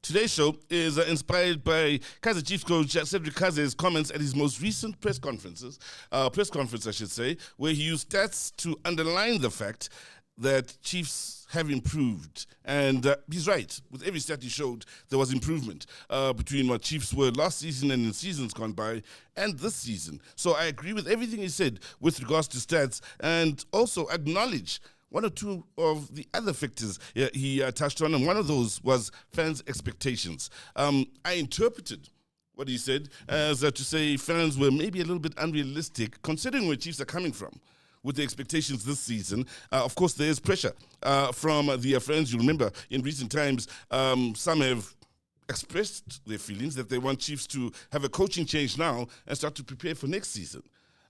Today's show is inspired by Kaizer Chiefs coach Cedric Kaze's comments at his most recent press conference, I should say, where he used stats to underline the fact that Chiefs have improved. And he's right. With every stat he showed, there was improvement between what Chiefs were last season and in seasons gone by and this season. So I agree with everything he said with regards to stats and also acknowledge one or two of the other factors he touched on, and one of those was fans' expectations. I interpreted what he said as to say fans were maybe a little bit unrealistic considering where Chiefs are coming from with the expectations this season. Of course, there is pressure from the fans. You remember, in recent times, some have expressed their feelings that they want Chiefs to have a coaching change now and start to prepare for next season.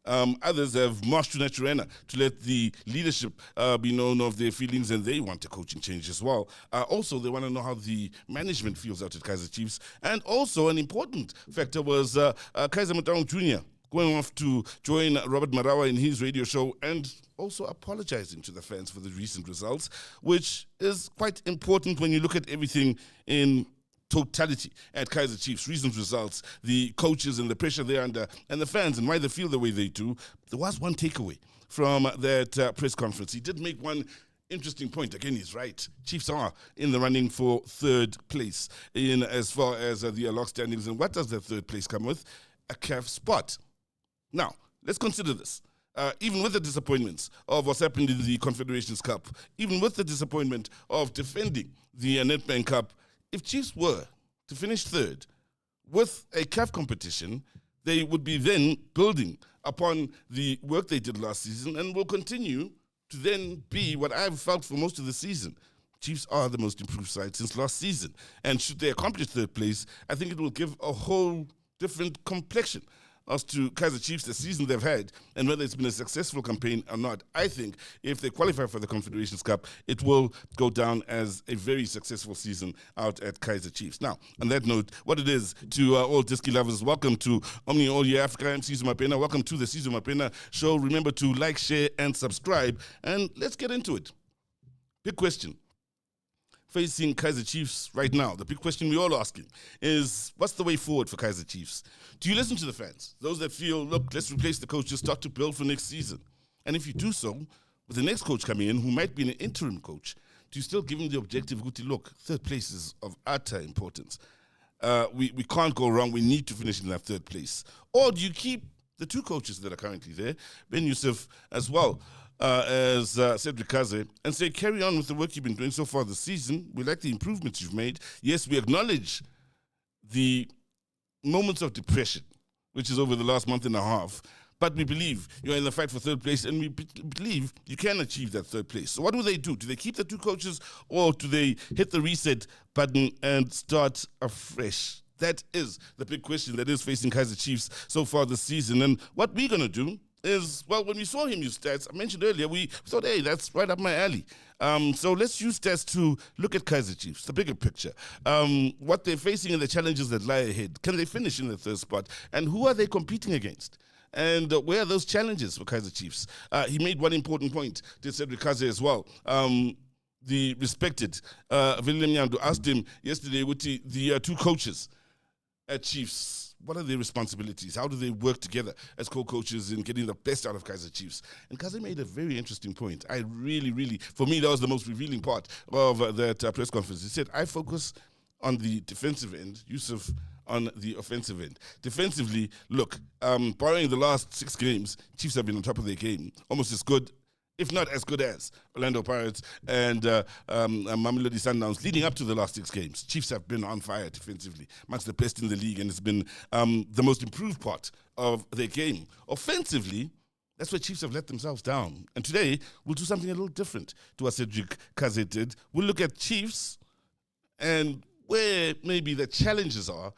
Others have marched to Naturena to let the leadership be known of their feelings, and they want a coaching change as well. Also, they want to know how the management feels out at Kaizer Chiefs. And also, an important factor was Kaizer Mabena Jr. going off to join Robert Marawa in his radio show and also apologizing to the fans for the recent results, which is quite important when you look at everything in totality at Kaizer Chiefs. Recent results, the coaches and the pressure they're under, and the fans and why they feel the way they do. There was one takeaway from that press conference. He did make one interesting point. Again, he's right. Chiefs are in the running for third place in as far as the lock standings. And what does that third place come with? A CAF spot. Now, let's consider this. Even with the disappointments of what's happened in the Confederations Cup, even with the disappointment of defending the Nedbank Cup, if Chiefs were to finish third with a CAF competition, they would be then building upon the work they did last season and will continue to then be what I've felt for most of the season. Chiefs are the most improved side since last season. And should they accomplish third place, I think it will give a whole different complexion as to Kaizer Chiefs, the season they've had, and whether it's been a successful campaign or not. I think if they qualify for the Confederations Cup, it will go down as a very successful season out at Kaizer Chiefs. Now, on that note, what it is to all Disky lovers, welcome to Omni All Year Africa. I'm Sizwe Mabena. Welcome to the Sizwe Mabena Show. Remember to like, share, and subscribe. And let's get into it. Big question facing Kaizer Chiefs right now, the big question we're all asking is, what's the way forward for Kaizer Chiefs? Do you listen to the fans? Those that feel, look, let's replace the coach, just start to build for next season. And if you do so, with the next coach coming in, who might be an interim coach, do you still give him the objective, look, third place is of utter importance. We can't go wrong. We need to finish in that third place. Or do you keep the two coaches that are currently there, Ben Yusuf as well, as Cedric Kaze, and say, carry on with the work you've been doing so far this season. We like the improvements you've made. Yes, we acknowledge the moments of depression, which is over the last month and a half, but we believe you're in the fight for third place, and we believe you can achieve that third place. So what do? Do they keep the two coaches, or do they hit the reset button and start afresh? That is the big question that is facing Kaizer Chiefs so far this season. And what we're going to do is, well, when we saw him use stats, I mentioned earlier, we thought, hey, that's right up my alley. So let's use stats to look at Kaizer Chiefs, the bigger picture, what they're facing and the challenges that lie ahead. Can they finish in the third spot? And who are they competing against? And where are those challenges for Kaizer Chiefs? He made one important point, did Cedric Kaze as well. The respected Willem Nyando asked him yesterday with the two coaches at Chiefs, what are their responsibilities? How do they work together as co-coaches in getting the best out of Kaizer Chiefs? And Kaze made a very interesting point. I really, for me, that was the most revealing part of that press conference. He said, I focus on the defensive end, Yusuf on the offensive end. Defensively, look, barring the last 6 games, Chiefs have been on top of their game, almost as good, if not as good as Orlando Pirates and Mamelodi Sundowns leading up to the last 6 games. Chiefs have been on fire defensively, much the best in the league, and it's been the most improved part of their game. Offensively, that's where Chiefs have let themselves down. And today, we'll do something a little different to what Cedric Kaze did. We'll look at Chiefs and where maybe the challenges are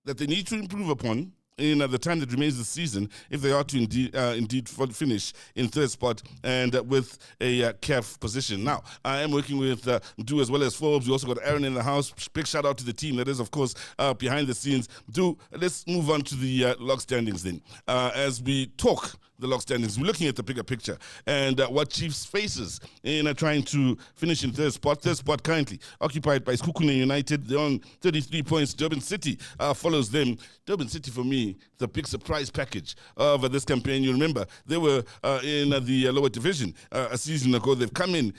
that they need to improve upon in the time that remains this season, if they are to indeed finish in third spot and with a CAF position. Now, I am working with Du as well as Forbes. We also got Aaron in the house. Big shout out to the team that is, of course, behind the scenes. Du, let's move on to the log standings then. As we talk the log standings. We're looking at the bigger picture and what Chiefs faces in trying to finish in third spot. Third spot currently occupied by Sekhukhune United. They're on 33 points. Durban City follows them. Durban City, for me, the big surprise package of this campaign. You remember, they were in the lower division a season ago. They've come in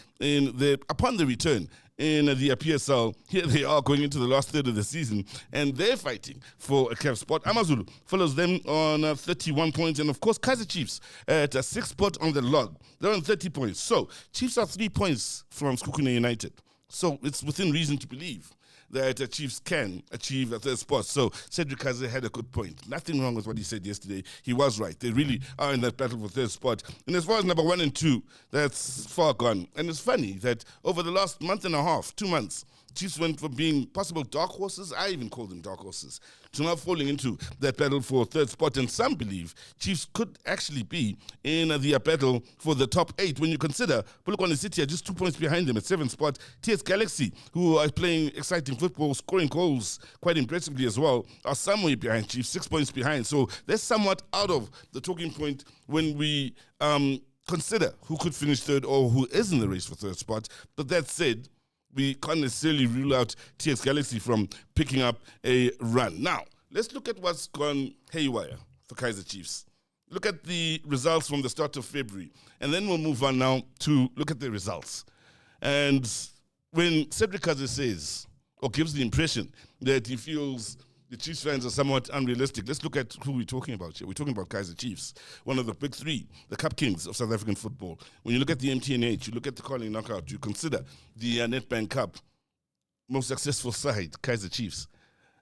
upon the return in the PSL. Here they are going into the last third of the season, and they're fighting for a CAF spot. AmaZulu follows them on 31 points, and of course, Kaizer Chiefs at a 6th spot on the log. They're on 30 points. So, Chiefs are 3 points from Sekhukhune United. So, it's within reason to believe that Chiefs can achieve a third spot. So Cedric Kaze had a good point. Nothing wrong with what he said yesterday. He was right. They really are in that battle for third spot. And as far as number 1 and 2, that's far gone. And it's funny that over the last month and a half, 2 months, Chiefs went from being possible dark horses, I even call them dark horses, to now falling into that battle for third spot. And some believe Chiefs could actually be in the battle for the top 8. When you consider Polokwane City are just 2 points behind them at 7th spot. TS Galaxy, who are playing exciting football, scoring goals quite impressively as well, are somewhere behind Chiefs, 6 points behind. So they're somewhat out of the talking point when we consider who could finish third or who is in the race for third spot. But that said, we can't necessarily rule out TX Galaxy from picking up a run. Now, let's look at what's gone haywire for Kaizer Chiefs. Look at the results from the start of February, and then we'll move on now to look at the results. And when Cedric Kaze says, or gives the impression that he feels the Chiefs fans are somewhat unrealistic, let's look at who we're talking about here. We're talking about Kaizer Chiefs, one of the big three, the Cup Kings of South African football. When you look at the MTNH, you look at the Carling Knockout, you consider the Nedbank Cup, most successful side, Kaizer Chiefs.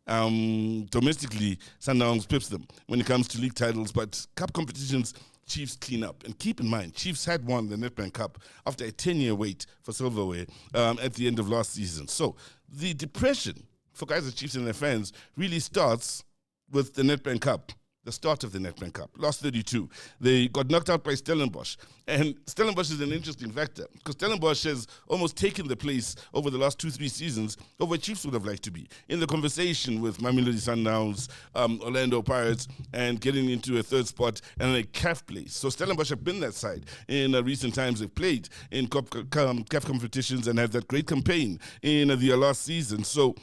Domestically, Sundowns pips them when it comes to league titles, but cup competitions, Chiefs clean up. And keep in mind, Chiefs had won the Nedbank Cup after a 10-year wait for silverware at the end of last season. So the depression for Kaizer Chiefs and their fans really starts with the Nedbank Cup, the start of the Nedbank Cup. Last 32, they got knocked out by Stellenbosch. And Stellenbosch is an interesting factor because Stellenbosch has almost taken the place over the last 2-3 seasons of where Chiefs would have liked to be. In the conversation with Mamelodi Sundowns, Orlando Pirates, and getting into a third spot and a CAF place. So Stellenbosch have been that side in recent times. They've played in CAF competitions and had that great campaign in the last season. So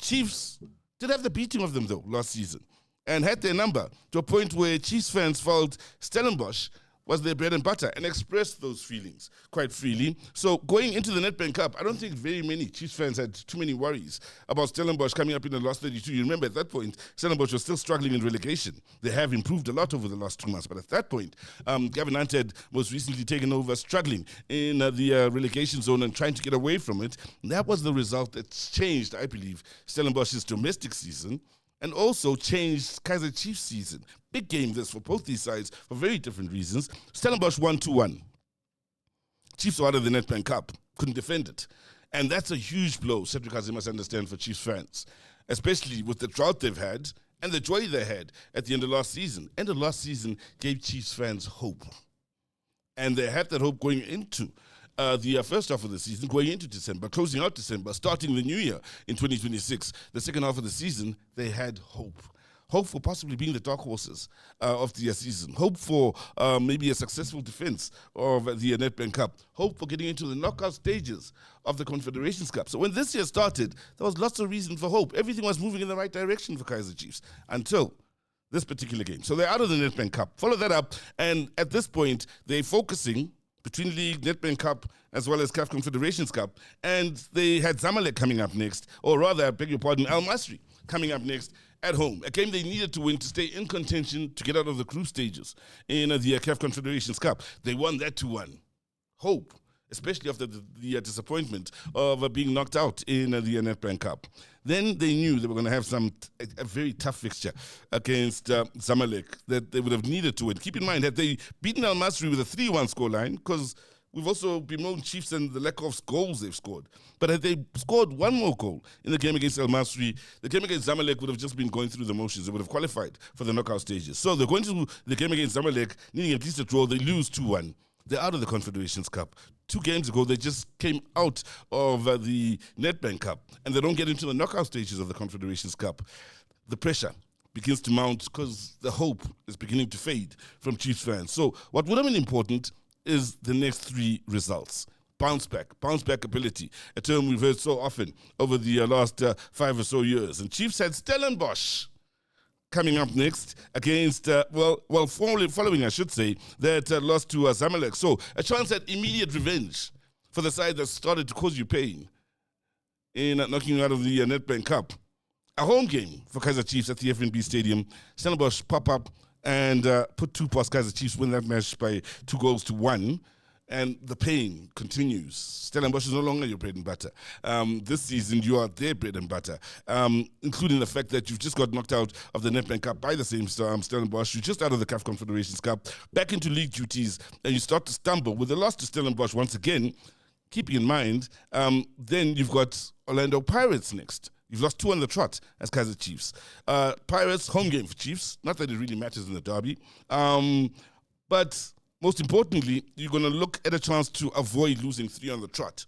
Chiefs did have the beating of them, though, last season, and had their number to a point where Chiefs fans felt Stellenbosch was their bread and butter and expressed those feelings quite freely. So going into the Nedbank Cup, I don't think very many Chiefs fans had too many worries about Stellenbosch coming up in the last 32. You remember at that point, Stellenbosch was still struggling in relegation. They have improved a lot over the last 2 months, but at that point, Gavin Hunt had most recently taken over, struggling in the relegation zone and trying to get away from it. And that was the result that changed, I believe, Stellenbosch's domestic season and also changed Kaizer Chiefs' season. Big game this for both these sides for very different reasons. Stellenbosch won 2-1. Chiefs were out of the Nedbank Cup, couldn't defend it. And that's a huge blow, Cedric Kaze must understand, for Chiefs fans, especially with the drought they've had and the joy they had at the end of last season. End of last season gave Chiefs fans hope. And they had that hope going into the first half of the season, going into December, closing out December, starting the new year in 2026. The second half of the season, they had hope. Hope for possibly being the dark horses of the season. Hope for maybe a successful defense of the Nedbank Cup. Hope for getting into the knockout stages of the Confederations Cup. So when this year started, there was lots of reason for hope. Everything was moving in the right direction for Kaizer Chiefs until this particular game. So they're out of the Nedbank Cup. Follow that up, and at this point, they're focusing between League, Nedbank Cup, as well as CAF Confederations Cup. And they had Zamalek coming up next, or rather, I beg your pardon, Al Masri coming up next at home. A game they needed to win to stay in contention to get out of the group stages in the CAF Confederations Cup. They won that 2-1. Hope, especially after the disappointment of being knocked out in the Nedbank Cup. Then they knew they were going to have a very tough fixture against Zamalek that they would have needed to win. Keep in mind, had they beaten Al Masri with a 3-1 scoreline, because we've also bemoaned Chiefs and the lack of goals they've scored. But had they scored one more goal in the game against Al Masri, the game against Zamalek would have just been going through the motions. They would have qualified for the knockout stages. So they're going to the game against Zamalek, needing at least a draw. They lose 2-1. They're out of the Confederations Cup. 2 games ago, they just came out of the Nedbank Cup, and they don't get into the knockout stages of the Confederations Cup. The pressure begins to mount because the hope is beginning to fade from Chiefs fans. So what would have been important is the next 3 results. Bounce back ability, a term we've heard so often over the last 5 or so years. And Chiefs had Stellenbosch coming up next against, following, I should say, that loss to Zamalek. So a chance at immediate revenge for the side that started to cause you pain in knocking you out of the Nedbank Cup. A home game for Kaizer Chiefs at the FNB Stadium. Stellenbosch pop up and put 2 past Kaizer Chiefs, win that match by 2-1. And the pain continues. Stellenbosch is no longer your bread and butter. This season, you are their bread and butter, including the fact that you've just got knocked out of the Nedbank Cup by the same Stellenbosch. You're just out of the CAF Confederations Cup, back into league duties, and you start to stumble with the loss to Stellenbosch once again. Keeping in mind, then you've got Orlando Pirates next. You've lost 2 on the trot as Kaizer Chiefs. Pirates, home game for Chiefs. Not that it really matters in the derby. But most importantly, you're going to look at a chance to avoid losing 3 on the trot.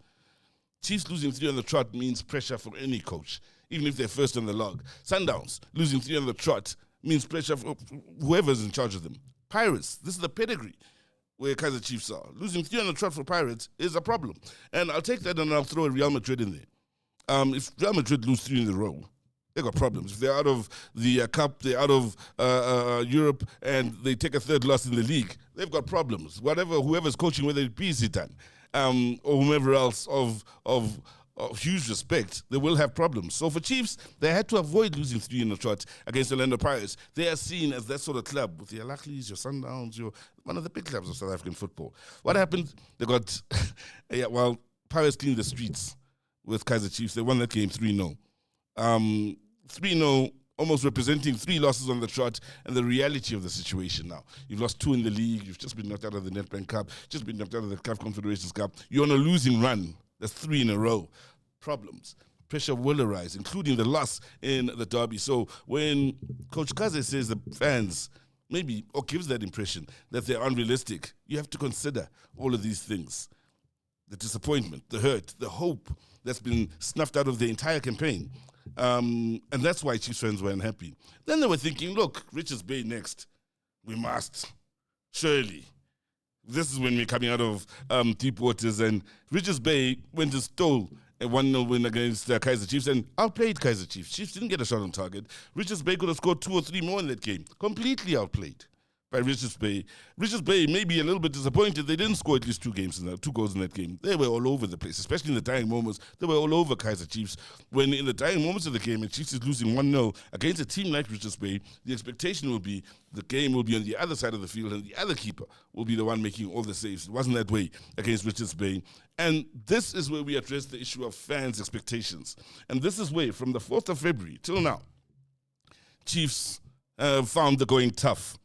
Chiefs losing 3 on the trot means pressure for any coach, even if they're first on the log. Sundowns losing 3 on the trot means pressure for whoever's in charge of them. Pirates, this is the pedigree where Kaizer Chiefs are. Losing 3 on the trot for Pirates is a problem. And I'll take that and I'll throw Real Madrid in there. If Real Madrid lose 3 in a row, they got problems. If they're out of the Cup, they're out of Europe, and they take a 3rd loss in the league, they've got problems. Whoever's coaching, whether it be Zidane or whomever else of huge respect, they will have problems. So for Chiefs, they had to avoid losing 3 in a trot against Orlando Pirates. They are seen as that sort of club with the Al Ahlis, your Sundowns, one of the big clubs of South African football. What happened? They got, Pirates cleaned the streets with Kaizer Chiefs. They won that game 3-0. 3-0, almost representing 3 losses on the trot, and the reality of the situation now. You've lost 2 in the league, you've just been knocked out of the Nedbank Cup, just been knocked out of the CAF Confederations Cup. You're on a losing run. That's 3 in a row. Problems. Pressure will arise, including the loss in the derby. So when Coach Kaze says the fans maybe, or gives that impression that they're unrealistic, you have to consider all of these things. The disappointment, the hurt, the hope that's been snuffed out of the entire campaign. And that's why Chiefs fans were unhappy. Then they were thinking, look, Richards Bay next. We must. Surely. This is when we're coming out of deep waters. And Richards Bay went and stole a 1-0 win against Kaizer Chiefs and outplayed Kaizer Chiefs. Chiefs didn't get a shot on target. Richards Bay could have scored 2 or 3 more in that game. Completely outplayed by Richards Bay. Richards Bay may be a little bit disappointed. They didn't score at least 2 goals in that game. They were all over the place, especially in the dying moments. They were all over Kaizer Chiefs. When in the dying moments of the game, and Chiefs is losing 1-0 against a team like Richards Bay, the expectation will be the game will be on the other side of the field and the other keeper will be the one making all the saves. It wasn't that way against Richards Bay. And this is where we address the issue of fans' expectations. And this is where, from the 4th of February till now, Chiefs found the going tough.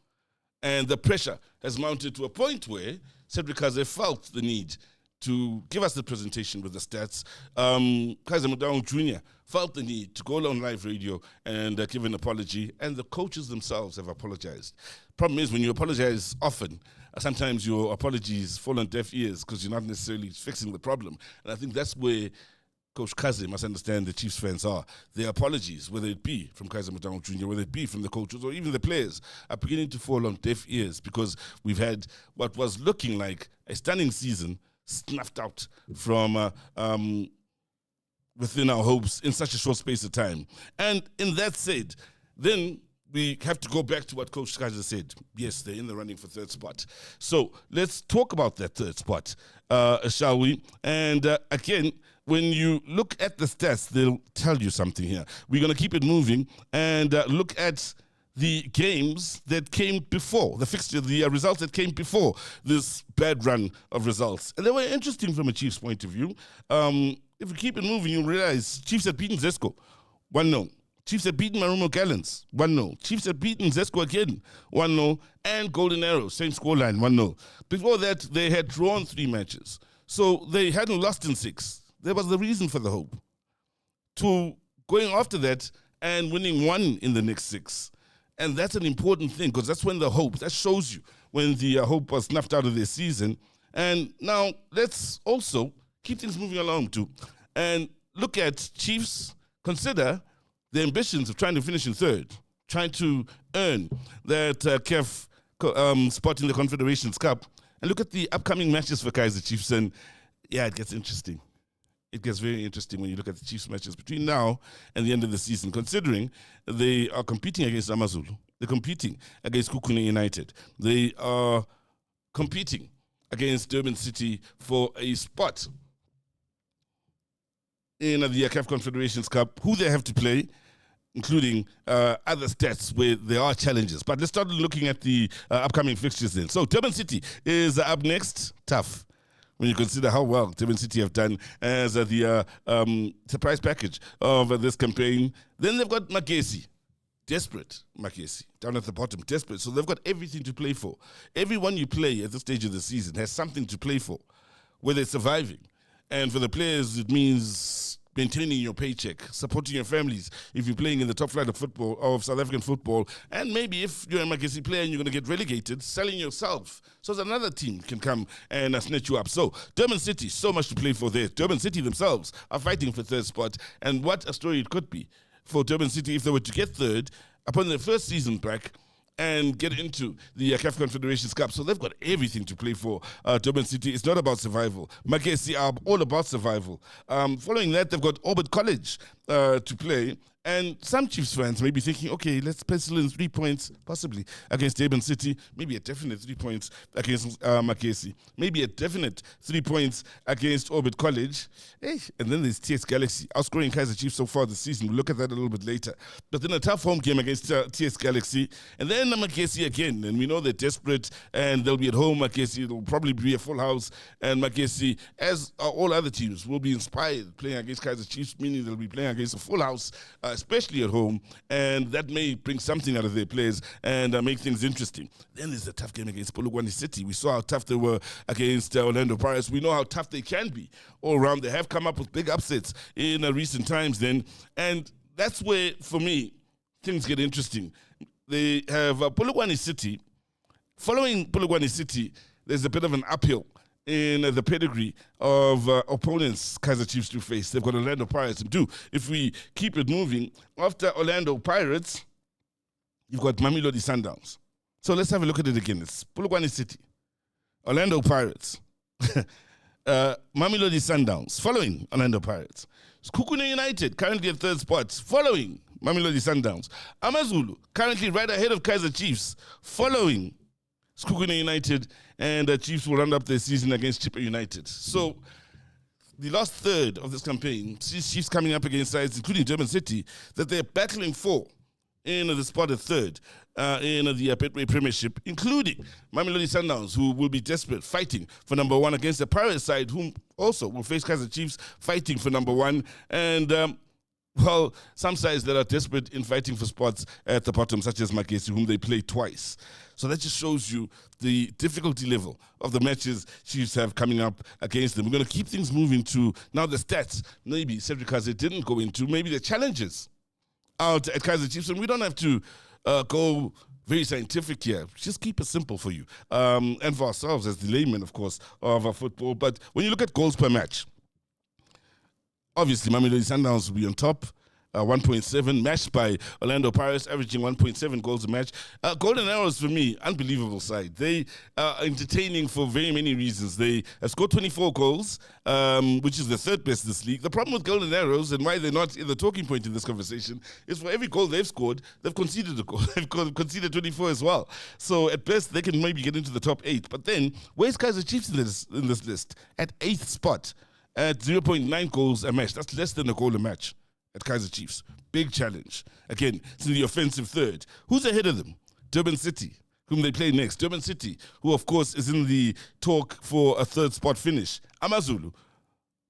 And the pressure has mounted to a point where Cedric Kaze felt the need to give us the presentation with the stats. Kaizer Mabena Jr. felt the need to go on live radio and give an apology, and the coaches themselves have apologized. Problem is, when you apologize often, sometimes your apologies fall on deaf ears because you're not necessarily fixing the problem. And I think that's where Coach Kaze must understand the Chiefs fans are. Their apologies, whether it be from Kaizer Mabena Jr., whether it be from the coaches or even the players, are beginning to fall on deaf ears because we've had what was looking like a stunning season snuffed out from within our hopes in such a short space of time. And in that said, then we have to go back to what Coach Kaze said. Yes, they're in the running for 3rd spot. So let's talk about that 3rd spot, shall we? And again, when you look at the stats, they'll tell you something here. We're going to keep it moving and look at the games that came before, the fixture, the results that came before this bad run of results. And they were interesting from a Chiefs point of view. If we keep it moving, you'll realize Chiefs had beaten Zesco 1-0. Chiefs had beaten Marumo Gallants 1-0. Chiefs had beaten Zesco again 1-0. And Golden Arrows, same scoreline, 1-0. Before that, they had drawn 3 matches. So they hadn't lost in 6. There was the reason for the hope. To going after that and winning 1 in the next 6. And that's an important thing because that's when the hope, that shows you when the hope was snuffed out of their season. And now let's also keep things moving along too and look at Chiefs, consider the ambitions of trying to finish in 3rd. trying to earn that CAF spot in the Confederations Cup. And look at the upcoming matches for Kaizer Chiefs, and yeah, it gets interesting. It gets very interesting when you look at the Chiefs matches between now and the end of the season, considering they are competing against AmaZulu. They're competing against Kukune United. They are competing against Durban City for a spot in the CAF Confederations Cup, who they have to play, including other stats where there are challenges. But let's start looking at the upcoming fixtures then. So Durban City is up next. Tough when you consider how well Durban City have done as the surprise package of this campaign. Then they've got Amakhosi. Desperate, Amakhosi, down at the bottom, desperate. So they've got everything to play for. Everyone you play at this stage of the season has something to play for, whether it's surviving. And for the players, it means maintaining your paycheck, supporting your families if you're playing in the top flight of football, of South African football. And maybe if you're a Amakhosi player and you're going to get relegated, selling yourself so that another team can come and snatch you up. So Durban City, so much to play for there. Durban City themselves are fighting for third spot. And what a story it could be for Durban City if they were to get third upon their first season back and get into the CAF Confederations Cup. So they've got everything to play for. Durban City, it's not about survival. Amakhosi are all about survival. Following that, they've got Orbit College to play. And some Chiefs fans may be thinking, okay, let's pencil in 3 points, possibly, against Durban City. Maybe a definite 3 points against Amakhosi. Maybe a definite 3 points against Orbit College. Hey, and then there's TS Galaxy, outscoring Kaizer Chiefs so far this season. We'll look at that a little bit later. But then a tough home game against TS Galaxy. And then Amakhosi again. And we know they're desperate and they'll be at home. Amakhosi, it'll probably be a full house. And Amakhosi, as all other teams, will be inspired playing against Kaizer Chiefs, meaning they'll be playing against a full house, especially at home, and that may bring something out of their players and make things interesting. Then there's a tough game against Polokwane City. We saw how tough they were against Orlando Pirates. We know how tough they can be all around. They have come up with big upsets in recent times then, and that's where, for me, things get interesting. They have Polokwane City. Following Polokwane City, there's a bit of an uphill in the pedigree of opponents Kaizer Chiefs do face. They've got Orlando Pirates to do. If we keep it moving, after Orlando Pirates, you've got Mamelodi Sundowns. So let's have a look at it again. It's Polokwane City, Orlando Pirates, Mamelodi Sundowns, following Orlando Pirates. It's Kukune United, currently at third spot, following Mamelodi Sundowns. AmaZulu, currently right ahead of Kaizer Chiefs, following Kukune United, and the Chiefs will round up their season against Chippa United. So the last third of this campaign sees Chiefs coming up against sides, including Durban City, that they're battling for in the spot at third in the Betway Premiership, including Mamelodi Sundowns, who will be desperate, fighting for number one against the Pirates side, whom also will face Kaizer Chiefs, fighting for number one. And well, some sides that are desperate in fighting for spots at the bottom, such as Amakhosi, whom they play twice. So that just shows you the difficulty level of the matches Chiefs have coming up against them. We're going to keep things moving to now the stats. Maybe Cedric Kaze didn't go into, maybe the challenges out at Kaizer Chiefs. And we don't have to go very scientific here. Just keep it simple for you and for ourselves as the laymen, of course, of our football. But when you look at goals per match, obviously, Mamelodi Sundowns will be on top, 1.7, matched by Orlando Pirates, averaging 1.7 goals a match. Golden Arrows, for me, unbelievable side. They are entertaining for very many reasons. They have scored 24 goals, which is the third best in this league. The problem with Golden Arrows and why they're not in the talking point in this conversation is for every goal they've scored, they've conceded a goal. They've conceded 24 as well. So at best, they can maybe get into the top 8. But then, where's Kaizer Chiefs in this list? At 8th spot, at 0.9 goals a match. That's less than a goal a match at Kaizer Chiefs. Big challenge. Again, it's in the offensive third. Who's ahead of them? Durban City, whom they play next. Durban City, who of course is in the talk for a third spot finish. AmaZulu,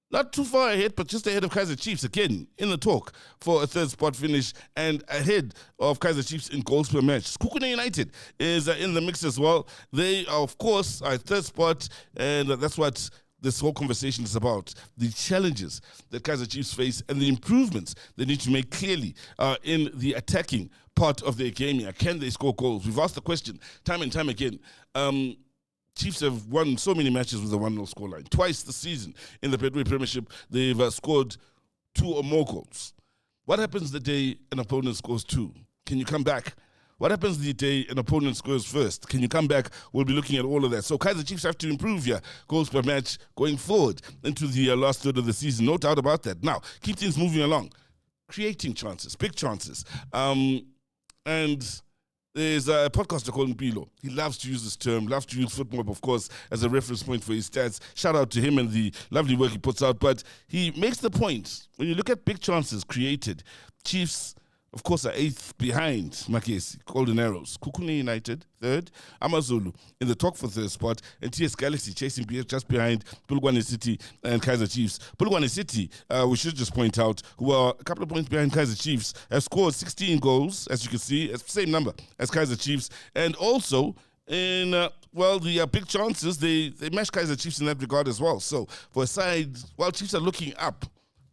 not too far ahead, but just ahead of Kaizer Chiefs, again, in the talk for a third spot finish and ahead of Kaizer Chiefs in goals per match. Kukune United is in the mix as well. They are, of course, at third spot, and that's what this whole conversation is about. The challenges that Kaizer Chiefs face and the improvements they need to make clearly in the attacking part of their game here. Can they score goals? We've asked the question time and time again. Chiefs have won so many matches with a 1-0 scoreline. Twice this season in the Betway Premiership, they've scored 2 or more goals. What happens the day an opponent scores 2, Can you come back? What happens the day an opponent scores first? Can you come back? We'll be looking at all of that. So Kaizer Chiefs have to improve here, goals per match going forward into the last third of the season. No doubt about that. Now, keep things moving along. Creating chances, big chances. And there's a podcaster called Mpilo. He loves to use this term, loves to use football, of course, as a reference point for his stats. Shout out to him and the lovely work he puts out. But he makes the point, when you look at big chances created, Chiefs, of course, are 8th behind Amakhosi, Golden Arrows. Kukune United, 3rd. AmaZulu in the talk for 3rd spot. And TS Galaxy chasing just behind Polokwane City and Kaizer Chiefs. Polokwane City, we should just point out, who are a couple of points behind Kaizer Chiefs, have scored 16 goals, as you can see. It's the same number as Kaizer Chiefs. And also, in, the big chances, they match Kaizer Chiefs in that regard as well. So, for a side, while Chiefs are looking up,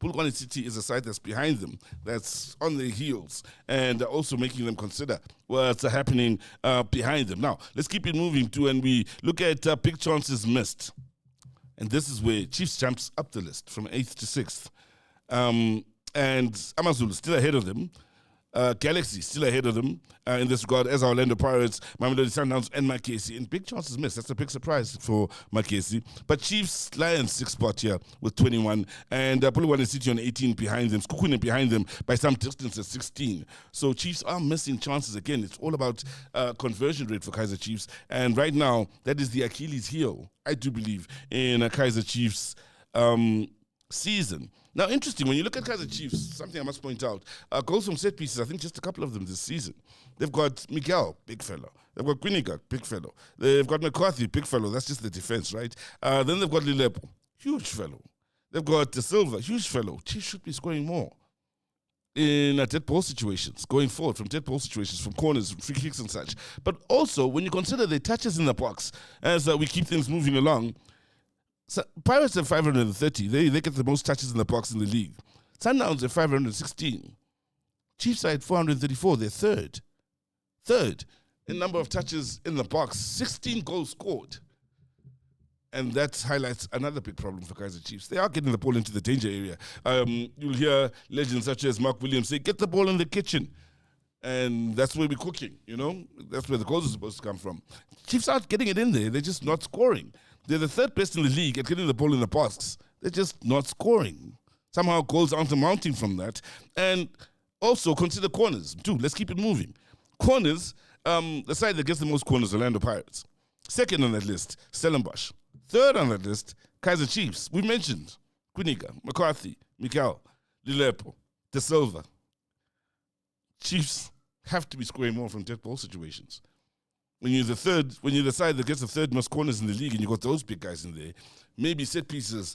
Polokwane City is a side that's behind them, that's on their heels, and also making them consider what's happening behind them. Now, let's keep it moving too, and we look at big chances missed. And this is where Chiefs jumps up the list from 8th to 6th. And AmaZulu still ahead of them. Galaxy still ahead of them in this regard, as Orlando Pirates, Mamelodi Sundowns, and Amakhosi. And big chances missed. That's a big surprise for Amakhosi. But Chiefs, Lions, 6th spot here with 21. And Polokwane City on 18 behind them. Skukune behind them by some distance at 16. So Chiefs are missing chances again. It's all about conversion rate for Kaizer Chiefs. And right now, that is the Achilles heel, I do believe, in Kaizer Chiefs' season. Now, interesting, when you look at Kaizer Chiefs, something I must point out, goals from set pieces, I think just a couple of them this season. They've got Miguel, big fellow. They've got Quiniga, big fellow. They've got McCarthy, big fellow. That's just the defense, right? Then they've got Lilepo, huge fellow. They've got De Silva, huge fellow. Chiefs should be scoring more in dead ball situations, going forward from dead ball situations, from corners, from free kicks and such. But also, when you consider the touches in the box, as we keep things moving along, so Pirates have 530. They get the most touches in the box in the league. Sundowns at 516. Chiefs are at 434. They're third. Third in number of touches in the box. 16 goals scored. And that highlights another big problem for Kaizer Chiefs. They are getting the ball into the danger area. You'll hear legends such as Mark Williams say, get the ball in the kitchen. And that's where we're cooking, you know? That's where the goals are supposed to come from. Chiefs aren't getting it in there. They're just not scoring. They're the 3rd best in the league at getting the ball in the box. They're just not scoring. Somehow goals aren't amounting from that. And also consider corners. Dude, let's keep it moving. Corners, the side that gets the most corners, Orlando Pirates. 2nd on that list, Stellenbosch. 3rd on that list, Kaizer Chiefs. We mentioned Quiniga, McCarthy, Miguel, Lilepo, De Silva. Chiefs have to be scoring more from dead ball situations. When you're the side that gets the 3rd most corners in the league and you got those big guys in there, maybe set pieces,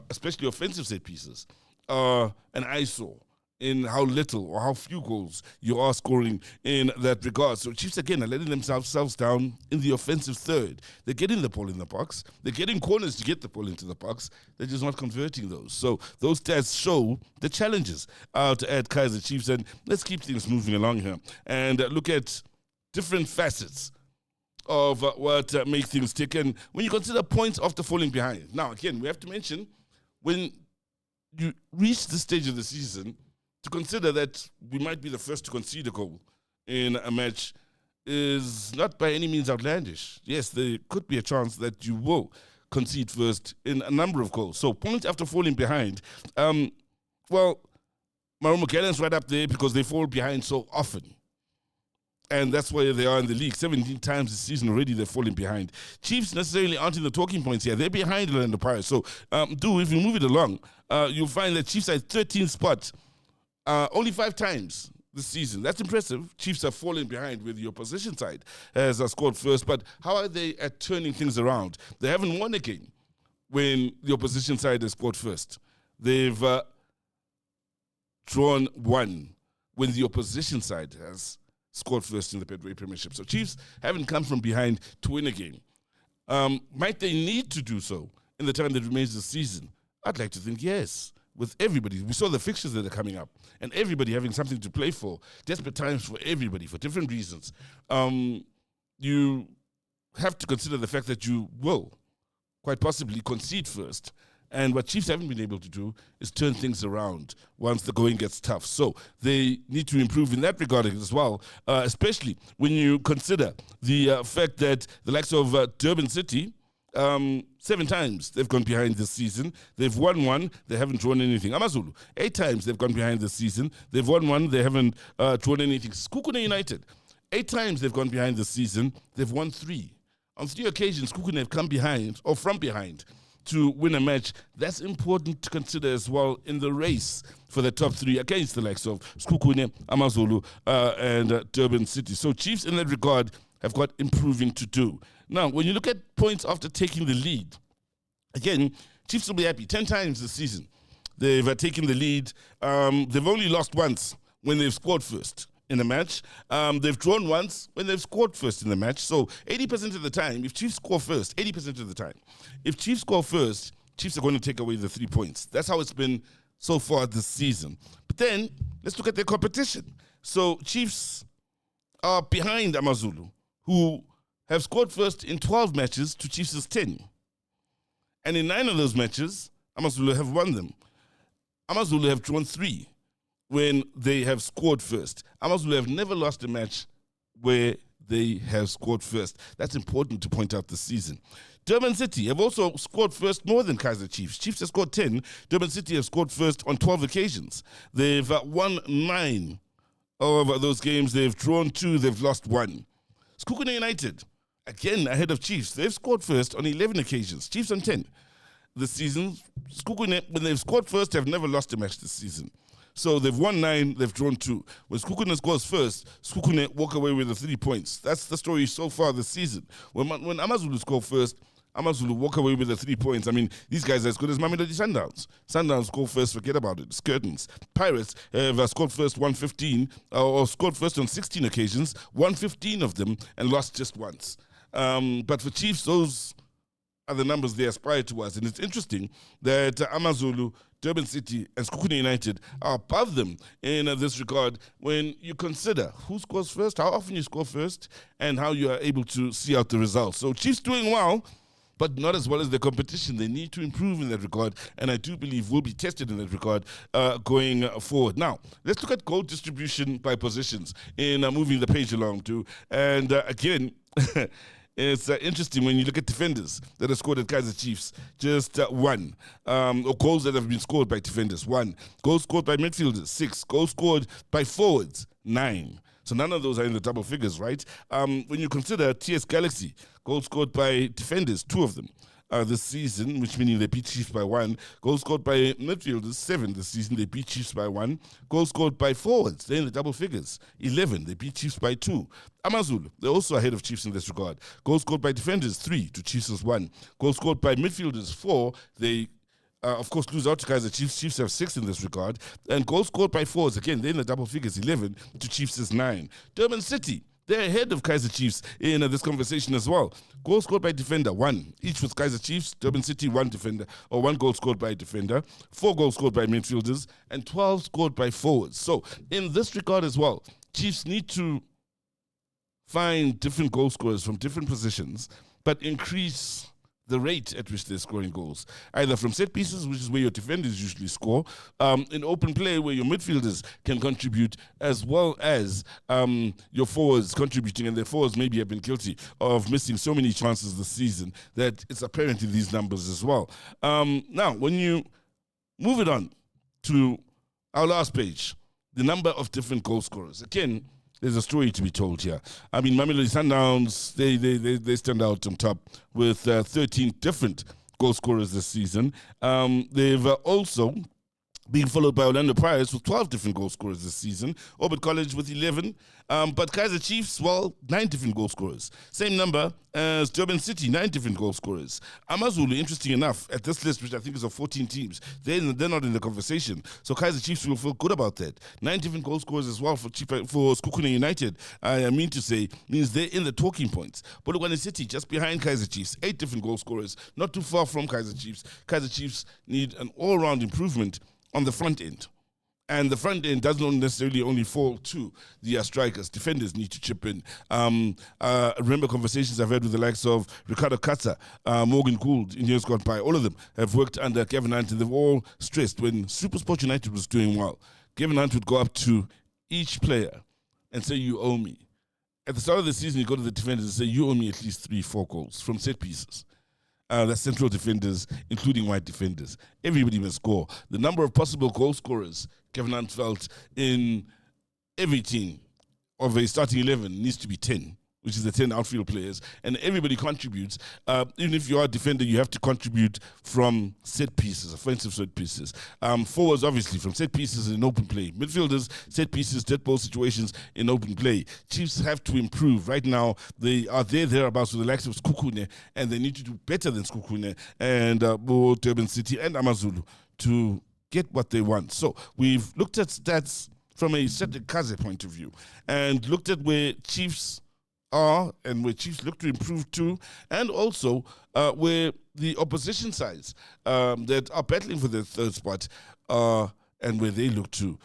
especially offensive set pieces, an eyesore in how little or how few goals you are scoring in that regard. So Chiefs, again, are letting themselves down in the offensive 3rd. They're getting the ball in the box. They're getting corners to get the ball into the box. They're just not converting those. So those stats show the challenges out at Kaizer Chiefs. And let's keep things moving along here and look at different facets of what make things tick. And when you consider points after falling behind. Now, again, we have to mention, when you reach this stage of the season, to consider that we might be the first to concede a goal in a match is not by any means outlandish. Yes, there could be a chance that you will concede first in a number of goals. So points after falling behind. Marumo Gallen's right up there because they fall behind so often. And that's where they are in the league. 17 times this season already they're falling behind. Chiefs necessarily aren't in the talking points here. They're behind Orlando Pirates. So, if you move it along, you'll find that Chiefs are at 13th spot only 5 times this season. That's impressive. Chiefs are falling behind with the opposition side has scored first. But how are they at turning things around? They haven't won a game when the opposition side has scored first. They've drawn 1 when the opposition side has scored first in the Betway Premiership. So Chiefs haven't come from behind to win a game. Might they need to do so in the time that remains this season? I'd like to think yes. With everybody, we saw the fixtures that are coming up, and everybody having something to play for. Desperate times for everybody, for different reasons. You have to consider the fact that you will quite possibly concede first, And what Chiefs haven't been able to do is turn things around once the going gets tough. So they need to improve in that regard as well, especially when you consider the fact that the likes of Durban City, 7 times they've gone behind this season. They've won 1, they haven't drawn anything. AmaZulu, 8 times they've gone behind this season. They've won 1, they haven't drawn anything. Sekhukhune United, 8 times they've gone behind this season. They've won 3. On 3 occasions, Sekhukhune have come behind or from behind to win a match. That's important to consider as well in the race for the top 3 against the likes of Sekhukhune, AmaZulu, and Durban City. So Chiefs in that regard have got improving to do. Now, when you look at points after taking the lead, again, Chiefs will be happy. 10 times this season they've taken the lead. They've only lost once when they've scored first in a match. They've drawn once when they've scored first in the match. So 80% of the time, if Chiefs score first, 80% of the time, if Chiefs score first, Chiefs are going to take away the 3 points. That's how it's been so far this season. But then, let's look at their competition. So Chiefs are behind AmaZulu, who have scored first in 12 matches to Chiefs' 10. And in 9 of those matches, AmaZulu have won them. AmaZulu have drawn 3 when they have scored first. AmaZulu have never lost a match where they have scored first. That's important to point out this season. Durban City have also scored first more than Kaizer Chiefs. Chiefs have scored 10. Durban City have scored first on 12 occasions. They've won 9 of those games. They've drawn 2. They've lost 1. Sekhukhune United, again ahead of Chiefs. They've scored first on 11 occasions. Chiefs on 10. This season, Sekhukhune, when they've scored first, have never lost a match this season. So they've won 9, they've drawn 2. When Sekhukhune scores first, Sekhukhune walk away with the 3 points. That's the story so far this season. When AmaZulu score first, AmaZulu walk away with the 3 points. I mean, these guys are as good as Mamelodi Sundowns. Sundowns score first, forget about it. Curtains. Pirates have scored first 115, or scored first on 16 occasions, 115 of them, and lost just once. But for Chiefs, those are the numbers they aspire towards. And it's interesting that AmaZulu, Durban City, and Sekhukhune United are above them in this regard when you consider who scores first, how often you score first, and how you are able to see out the results. So Chiefs doing well, but not as well as the competition. They need to improve in that regard, and I do believe will be tested in that regard going forward. Now, let's look at goal distribution by positions in moving the page along too. And again, it's interesting when you look at defenders that have scored at Kaizer Chiefs, just 1. Or goals that have been scored by defenders, 1. Goals scored by midfielders, 6. Goals scored by forwards, 9. So none of those are in the double figures, right? When you consider TS Galaxy, goals scored by defenders, 2 of them this season, which meaning they beat Chiefs by 1. Goals scored by midfielders, 7 this season, they beat Chiefs by 1. Goals scored by forwards, they're in the double figures, 11, they beat Chiefs by 2. AmaZulu, they're also ahead of Chiefs in this regard. Goals scored by defenders, 3 to Chiefs' 1. Goals scored by midfielders, 4. They of course, lose out to Kaizer Chiefs. Chiefs have 6 in this regard. And goals scored by forwards, again, they're in the double figures, 11 to Chiefs' 9. Durban City, they're ahead of Kaizer Chiefs in this conversation as well. Goals scored by defender, 1. Each with Kaizer Chiefs, Durban City, 1 defender, or 1 goal scored by defender, 4 goals scored by midfielders, and 12 scored by forwards. So, in this regard as well, Chiefs need to find different goal scorers from different positions, but increase the rate at which they're scoring goals, either from set pieces, which is where your defenders usually score, in open play where your midfielders can contribute, as well as your forwards contributing, and their forwards maybe have been guilty of missing so many chances this season that it's apparent in these numbers as well. Now, when you move it on to our last page, the number of different goal scorers. Again, there's a story to be told here. I mean, Mamelodi Sundowns, they stand out on top with 13 different goal scorers this season. They've also been followed by Orlando Pirates with 12 different goal scorers this season. Orbit College with 11. But Kaizer Chiefs, well, 9 different goal scorers. Same number as Durban City, 9 different goal scorers. AmaZulu, interesting enough, at this list, which I think is of 14 teams, they're not in the conversation. So Kaizer Chiefs will feel good about that. 9 different goal scorers as well for Sekhukhune United, I mean to say, means they're in the talking points. Polokwane City, just behind Kaizer Chiefs, 8 different goal scorers, not too far from Kaizer Chiefs. Kaizer Chiefs need an all-round improvement on the front end. And the front end doesn't necessarily only fall to the strikers. Defenders need to chip in. Remember conversations I've had with the likes of Ricardo Katza, Morgan Gould in years gone by. All of them have worked under Kevin Hunt, and they've all stressed when SuperSport United was doing well, Kevin Hunt would go up to each player and say, "You owe me." At the start of the season, you go to the defenders and say, "You owe me at least 3-4 goals from set pieces." That's central defenders, including wide defenders. Everybody must score. The number of possible goal scorers Kevin Hunt felt in every team of a starting 11 needs to be 10, which is the 10 outfield players, and everybody contributes. Even if you are a defender, you have to contribute from set pieces, offensive set pieces. Forwards, obviously, from set pieces in open play. Midfielders, set pieces, dead ball situations in open play. Chiefs have to improve. Right now, they are thereabouts with the likes of Skukune, and they need to do better than Skukune and Durban City and AmaZulu to get what they want. So we've looked at stats from a Cedric Kaze point of view and looked at where Chiefs are and where Chiefs look to improve to, and also where the opposition sides that are battling for their third spot and where they look to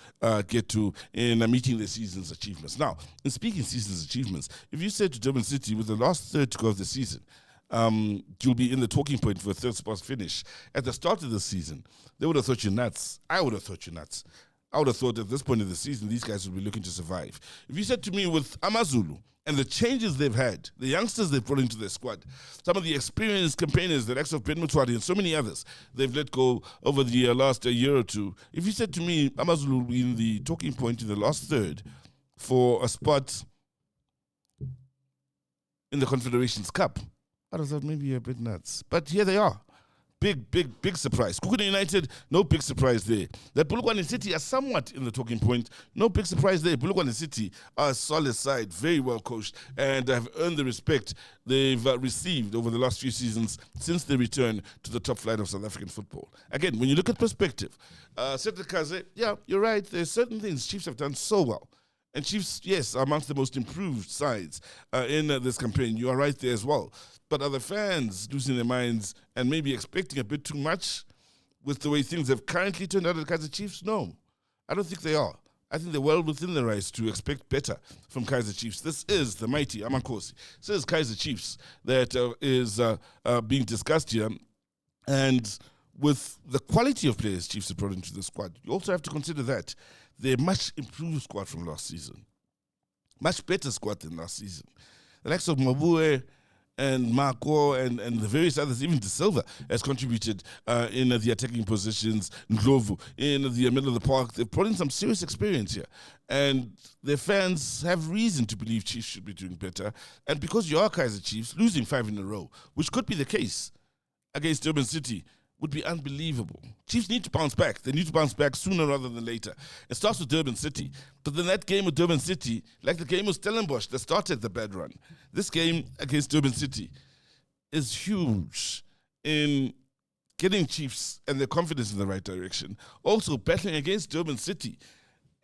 get to in meeting their season's achievements. Now, in speaking season's achievements, if you said to Durban City with the last third to go of the season, you'll be in the talking point for a third spot finish. At the start of the season, they would have thought you nuts. I would have thought you nuts. I would have thought at this point of the season, these guys would be looking to survive. If you said to me with AmaZulu and the changes they've had, the youngsters they've brought into their squad, some of the experienced campaigners, the likes of Ben Mutwadi and so many others, they've let go over the last year or two. If you said to me, AmaZulu will be in the talking point in the last third for a spot in the Confederations Cup, I'd have thought maybe you're a bit nuts. But here they are. Big surprise. Kukune United, no big surprise there. That Polokwane City are somewhat in the talking point. No big surprise there. Polokwane City are a solid side, very well coached, and have earned the respect they've received over the last few seasons since they returned to the top flight of South African football. Again, when you look at perspective, Cedric Kaze, yeah, you're right. There's certain things Chiefs have done so well. And Chiefs, yes, are amongst the most improved sides in this campaign. You are right there as well. But are the fans losing their minds and maybe expecting a bit too much with the way things have currently turned out at Kaizer Chiefs? No, I don't think they are. I think they're well within their rights to expect better from Kaizer Chiefs. This is the mighty Amakhosi. This is Kaizer Chiefs that is being discussed here. And with the quality of players Chiefs have brought into the squad, you also have to consider that they're a much improved squad from last season. Much better squad than last season. The likes of Mabue and Marco and the various others, even De Silva, has contributed in the attacking positions, Ndlovu, in the middle of the park. They've brought in some serious experience here. And their fans have reason to believe Chiefs should be doing better. And because you are Kaizer Chiefs, losing 5 in a row, which could be the case against Durban City, would be unbelievable. Chiefs need to bounce back. They need to bounce back sooner rather than later. It starts with Durban City. But then that game with Durban City, like the game with Stellenbosch that started the bad run, this game against Durban City is huge in getting Chiefs and their confidence in the right direction. Also, battling against Durban City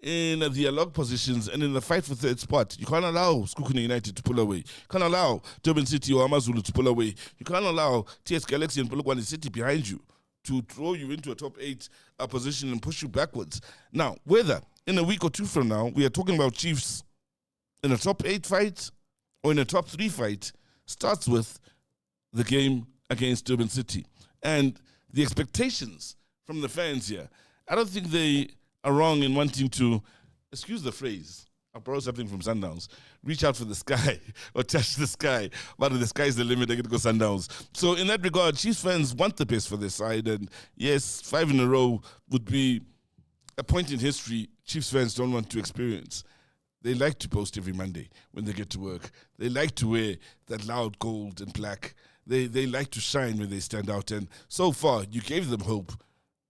in the log positions and in the fight for third spot. You can't allow Skukune United to pull away. You can't allow Durban City or AmaZulu to pull away. You can't allow TS Galaxy and Polokwane City behind you to throw you into a top 8 position and push you backwards. Now, whether in a week or two from now we are talking about Chiefs in a top 8 fight or in a top 3 fight starts with the game against Durban City. And the expectations from the fans here, I don't think they are wrong in wanting to, excuse the phrase, I'll borrow something from Sundowns, reach out for the sky or touch the sky. But the sky is the limit, they're going to go Sundowns. So in that regard, Chiefs fans want the best for their side. And yes, 5 in a row would be a point in history Chiefs fans don't want to experience. They like to post every Monday when they get to work. They like to wear that loud gold and black. They like to shine when they stand out. And so far, you gave them hope.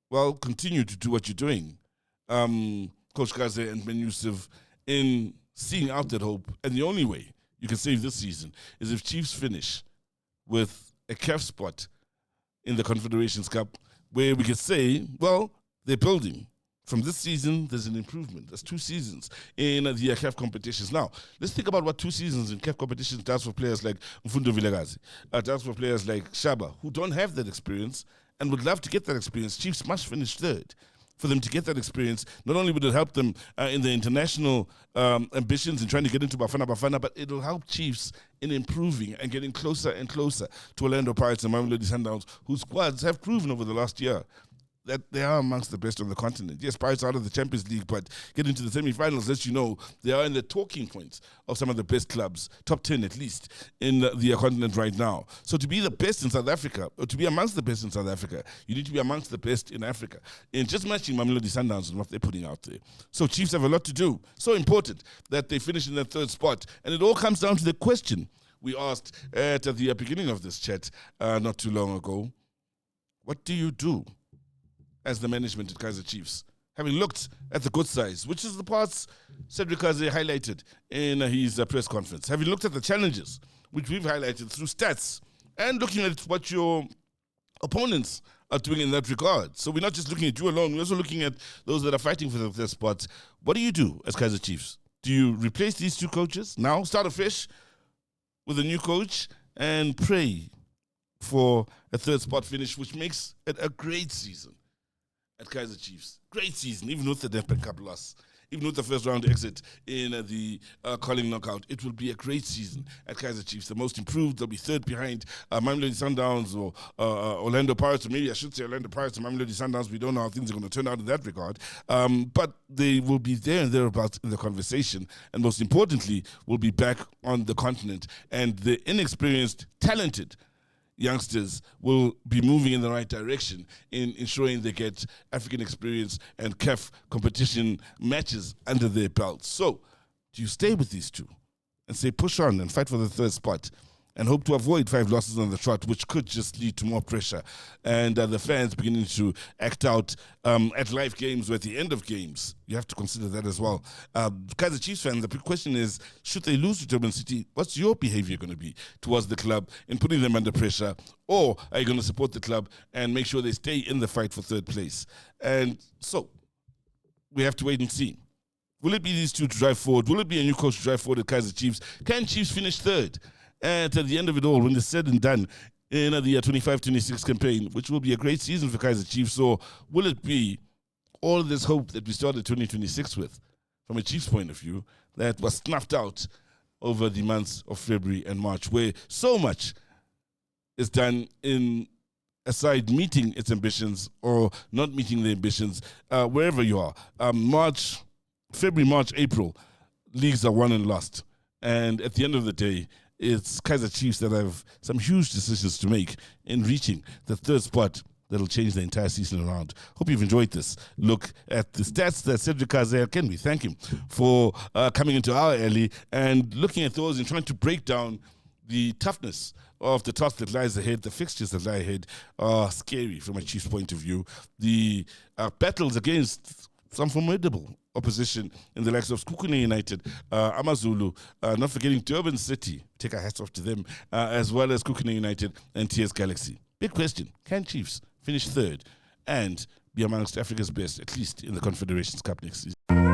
Well, continue to do what you're doing. Coach Kaze and Ben Yusuf in seeing out that hope. And the only way you can save this season is if Chiefs finish with a CAF spot in the Confederations Cup where we can say, well, they're building. From this season, there's an improvement. There's 2 seasons in the CAF competitions. Now, let's think about what 2 seasons in CAF competitions does for players like Mfundo Vilakazi, does for players like Shaba, who don't have that experience and would love to get that experience. Chiefs must finish third. for them to get that experience. Not only would it help them in their international ambitions in trying to get into Bafana, but it'll help Chiefs in improving and getting closer and closer to Orlando Pirates and Mamelodi Sundowns, whose squads have proven over the last year that they are amongst the best on the continent. Yes, Pirates are out of the Champions League, but getting to the semi-finals lets you know they are in the talking points of some of the best clubs, top 10 at least, in the continent right now. So to be the best in South Africa, or to be amongst the best in South Africa, you need to be amongst the best in Africa, in just matching Mamelodi Sundowns and what they're putting out there. So Chiefs have a lot to do. So important that they finish in that third spot. And it all comes down to the question we asked at the beginning of this chat not too long ago. What do you do as the management at Kaizer Chiefs, having looked at the good sides, which is the parts Cedric Kaze highlighted in his press conference, having looked at the challenges, which we've highlighted through stats, and looking at what your opponents are doing in that regard. So we're not just looking at you alone, we're also looking at those that are fighting for their spots. What do you do as Kaizer Chiefs? Do you replace these two coaches now, start afresh with a new coach, and pray for a third spot finish, which makes it a great season at Kaizer Chiefs? Great season, even with the Nedbank Cup loss, even with the first round exit in the calling knockout. It will be a great season at Kaizer Chiefs. The most improved, they'll be third behind Mamelodi Sundowns or Orlando Pirates, or maybe I should say Orlando Pirates and Mamelodi Sundowns. We don't know how things are going to turn out in that regard. But they will be there and thereabouts in the conversation, and most importantly, will be back on the continent. And the inexperienced, talented youngsters will be moving in the right direction in ensuring they get African experience and CAF competition matches under their belts. So, do you stay with these two and say push on and fight for the third spot and hope to avoid 5 losses on the trot, which could just lead to more pressure and the fans beginning to act out at live games or at the end of games? You have to consider that as well. Kaizer Chiefs fans, the big question is, should they lose to Durban City, what's your behavior going to be towards the club in putting them under pressure? Or are you going to support the club and make sure they stay in the fight for third place? And so, we have to wait and see. Will it be these two to drive forward? Will it be a new coach to drive forward at Kaizer Chiefs? Can Chiefs finish third? And at the end of it all, when it's said and done in the 25-26 campaign, which will be a great season for Kaizer Chiefs, or will it be all this hope that we started 2026 with, from a Chiefs point of view, that was snuffed out over the months of February and March, where so much is done in a side meeting its ambitions or not meeting the ambitions, wherever you are. February, March, April, leagues are won and lost. And at the end of the day, it's Kaizer Chiefs that have some huge decisions to make in reaching the third spot that'll change the entire season around. Hope you've enjoyed this look at the stats that Cedric Kaze, can we thank him for coming into our alley and looking at those and trying to break down the toughness of the task that lies ahead. The fixtures that lie ahead are scary from a Chiefs point of view. The battles against some formidable opposition in the likes of Kukune United, Amazulu, not forgetting Durban City, take our hats off to them, as well as Kukune United and TS Galaxy. Big question, can Chiefs finish third and be amongst Africa's best, at least in the Confederations Cup next season?